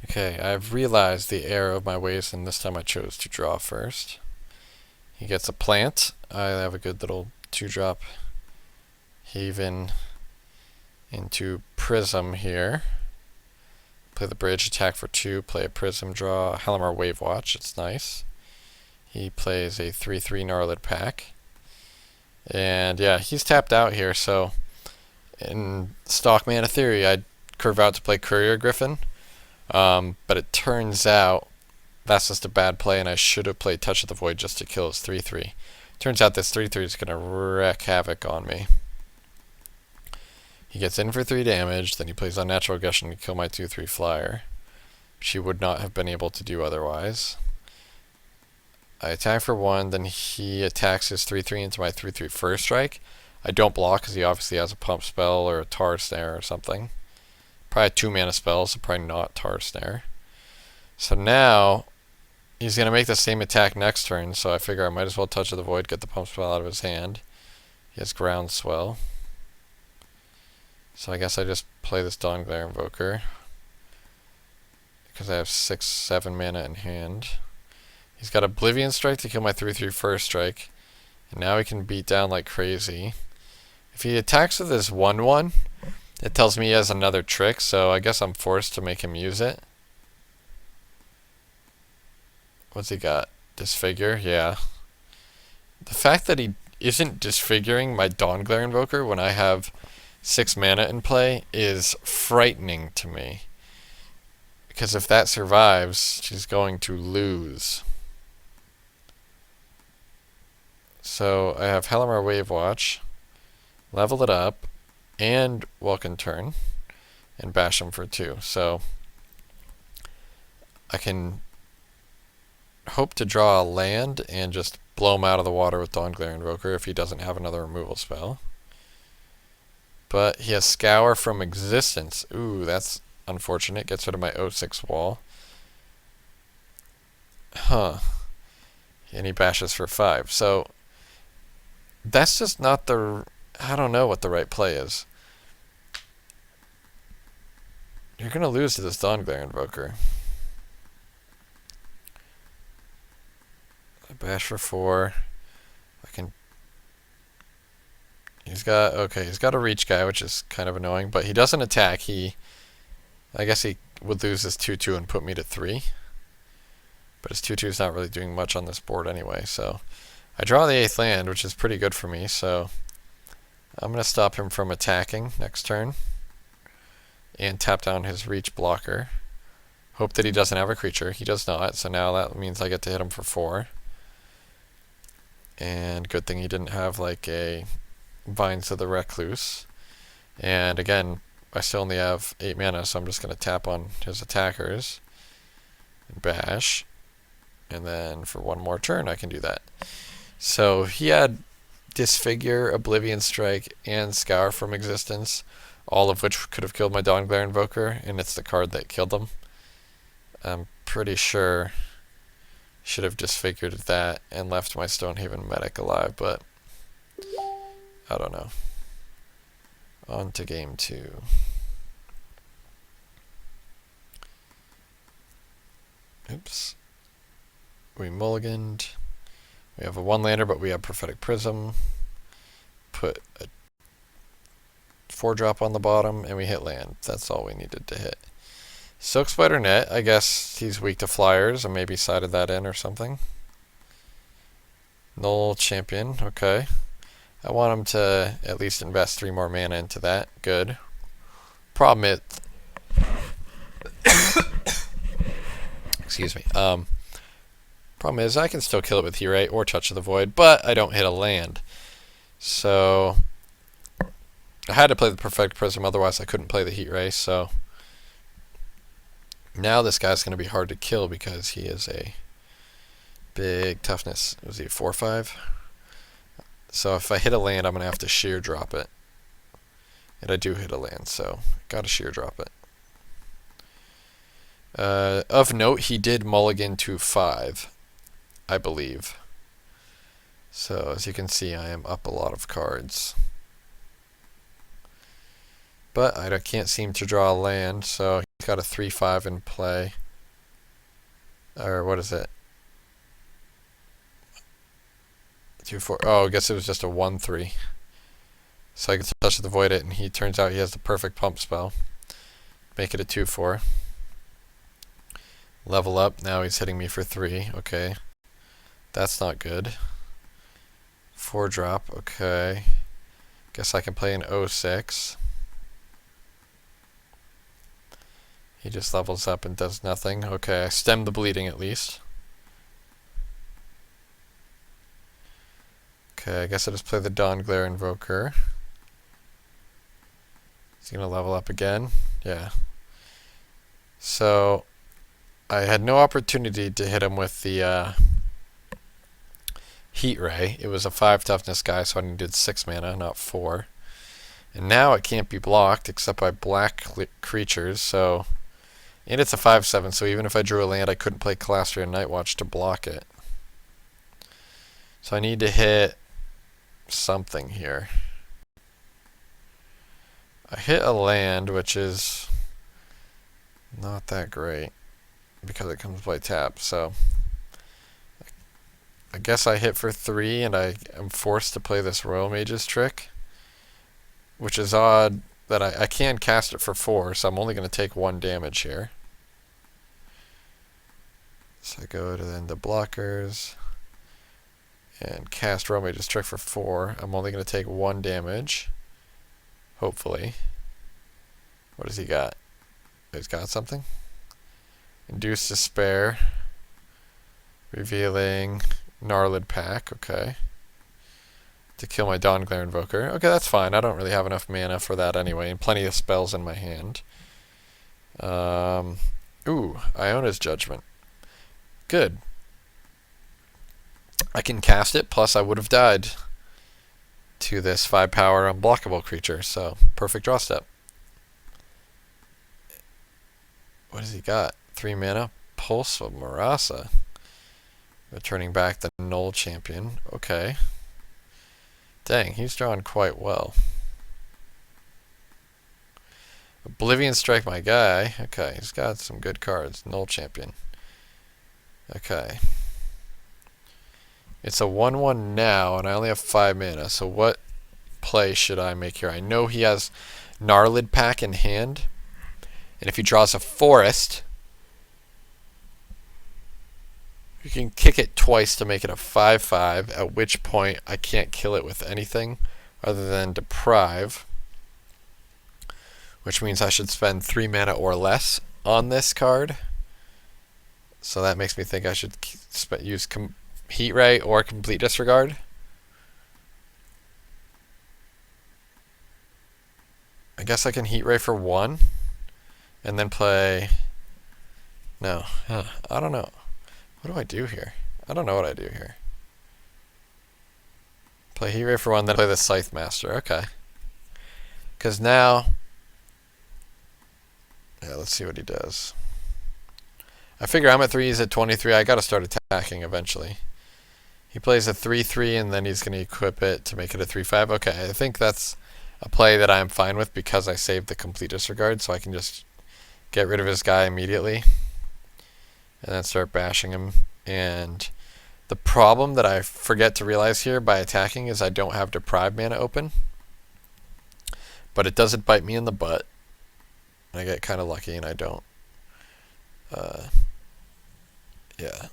Okay, I've realized the error of my ways, and this time I chose to draw first. He gets a plant. I have a good little 2-drop Haven into Prism here. Play the bridge, attack for 2, play a Prism, draw Halimar Wave Watch. It's nice. He plays a 3/3 Gnarlid Pack. And yeah, he's tapped out here, so in stock Mana Theory, I'd curve out to play Courier Griffin. But it turns out that's just a bad play, and I should have played Touch of the Void just to kill his 3/3. Turns out this 3/3 is going to wreak havoc on me. He gets in for 3 damage, then he plays Unnatural Aggression to kill my 2/3 flyer, which he would not have been able to do otherwise. I attack for 1, then he attacks his 3/3 into my 3/3 first strike. I don't block because he obviously has a pump spell or a tar snare or something. Probably a 2-mana spell, so probably not tar snare. So now he's going to make the same attack next turn, so I figure I might as well Touch of the Void, get the pump spell out of his hand. He has Groundswell. So I guess I just play this Dawnglare Invoker because I have 6-7 mana in hand. He's got Oblivion Strike to kill my 3/3 first strike, and now he can beat down like crazy. If he attacks with this 1/1, it tells me he has another trick, so I guess I'm forced to make him use it. What's he got? Disfigure? Yeah. The fact that he isn't disfiguring my Dawnglare Invoker when I have 6 mana in play is frightening to me. Because if that survives, she's going to lose. So I have Halimar Wave Watch, level it up, and Welcome Turn, and bash him for 2. So I can hope to draw a land and just blow him out of the water with Dawnglare Invoker if he doesn't have another removal spell. But he has Scour from Existence. Ooh, that's unfortunate. Gets rid of my 0/6 wall. Huh. And he bashes for 5. So that's just not the... I don't know what the right play is. You're going to lose to this Dawnglare Invoker. I bash for 4. I can... He's got a reach guy, which is kind of annoying, but he doesn't attack. I guess he would lose his 2/2 and put me to 3. But his 2/2 is not really doing much on this board anyway, so I draw the 8th land, which is pretty good for me, so I'm going to stop him from attacking next turn and tap down his reach blocker. Hope that he doesn't have a creature. He does not, so now that means I get to hit him for 4. And good thing he didn't have like a Vines of the Recluse. And again, I still only have 8 mana, so I'm just going to tap on his attackers and bash. And then for 1 more turn, I can do that. So he had Disfigure, Oblivion Strike, and Scour from Existence, all of which could have killed my Dawnglare Invoker, and it's the card that killed him. I'm pretty sure should have disfigured that and left my Stonehaven Medic alive, but I don't know. On to game 2. Oops. We mulliganed. We have a 1-lander, but we have Prophetic Prism. Put a 4-drop on the bottom, and we hit land. That's all we needed to hit. Silk Spider Net, I guess he's weak to flyers, and maybe sided that in or something. Null Champion, okay. I want him to at least invest 3 more mana into that. Good. Problem is... Excuse me. Problem is I can still kill it with Heat Ray or Touch of the Void, but I don't hit a land. So I had to play the Prophetic Prism, otherwise I couldn't play the Heat Ray, so now this guy's going to be hard to kill because he is a big toughness. Was he a 4/5? So if I hit a land, I'm going to have to sheer drop it. And I do hit a land, so got to sheer drop it. Of note, he did mulligan to 5, I believe. So as you can see, I am up a lot of cards. But I can't seem to draw a land, so got a 3/5 in play. Or what is it? 2/4. Oh, I guess it was just a 1/3. So I can touch it, avoid it, and he turns out he has the perfect pump spell. Make it a 2/4. Level up. Now he's hitting me for 3. Okay. That's not good. 4-drop. Okay. Guess I can play an 06. He just levels up and does nothing. Okay, I stem the bleeding at least. Okay, I guess I'll just play the Dawn Glare Invoker. Is he going to level up again? Yeah. So, I had no opportunity to hit him with the Heat Ray. It was a 5 toughness guy, so I needed 6 mana, not 4. And now it can't be blocked except by black creatures, so... And it's a 5/7, so even if I drew a land, I couldn't play Calastrian Nightwatch to block it. So I need to hit something here. I hit a land, which is not that great because it comes by tap. So I guess I hit for 3, and I am forced to play this Royal Mage's trick, which is odd that I can cast it for 4, so I'm only going to take 1 damage here. So I go to then the blockers and cast Royal Mage's trick for 4. I'm only going to take 1 damage, hopefully. What does he got? He's got something. Induce Despair. Revealing Gnarlid Pack, okay. To kill my Dawn Glare Invoker. Okay, that's fine. I don't really have enough mana for that anyway, and plenty of spells in my hand. Ooh, Iona's Judgment. Good. I can cast it, plus I would have died to this 5-power unblockable creature, so perfect draw step. What has he got? 3 mana? Pulse of Marasa. Returning back the Null Champion. Okay. Dang, he's drawn quite well. Oblivion Strike my guy. Okay, he's got some good cards. Null Champion. Okay. It's a 1/1 now, and I only have 5 mana, so what play should I make here? I know he has Gnarlid Pack in hand, and if he draws a forest, you can kick it twice to make it a 5/5, at which point I can't kill it with anything other than Deprive, which means I should spend 3 mana or less on this card. So that makes me think I should use Heat Ray or Complete Disregard. I guess I can Heat Ray for 1 and then play... No, I don't know. What do I do here? I don't know what I do here. Play Heat Ray for 1, then play the Scythe Master. Okay. Because now... Yeah, let's see what he does. I figure I'm at 3, he's at 23. I gotta start attacking eventually. He plays a 3/3, and then he's going to equip it to make it a 3/5. Okay, I think that's a play that I'm fine with because I saved the Complete Disregard, so I can just get rid of his guy immediately and then start bashing him. And the problem that I forget to realize here by attacking is I don't have Deprive mana open, but it doesn't bite me in the butt. I get kind of lucky, and I don't. Yeah.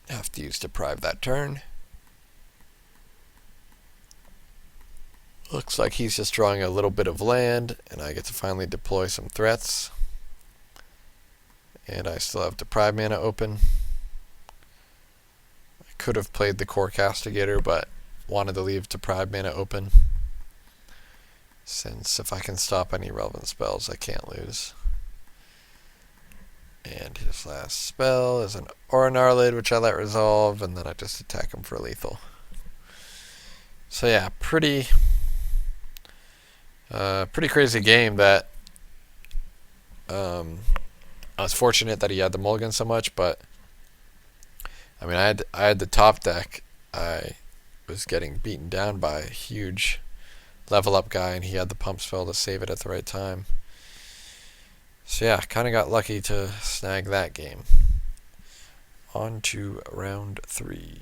Have to use Deprive that turn. Looks like he's just drawing a little bit of land, and I get to finally deploy some threats. And I still have Deprive mana open. I could have played the Core Castigator, but wanted to leave Deprive mana open, since if I can stop any relevant spells, I can't lose. And his last spell is an Aura Gnarlid, which I let resolve, and then I just attack him for lethal. So yeah, pretty crazy game that I was fortunate that he had the mulligan so much, but I mean I had the top deck. I was getting beaten down by a huge level up guy, and he had the pump spell to save it at the right time. So yeah, kind of got lucky to snag that game. On to round 3.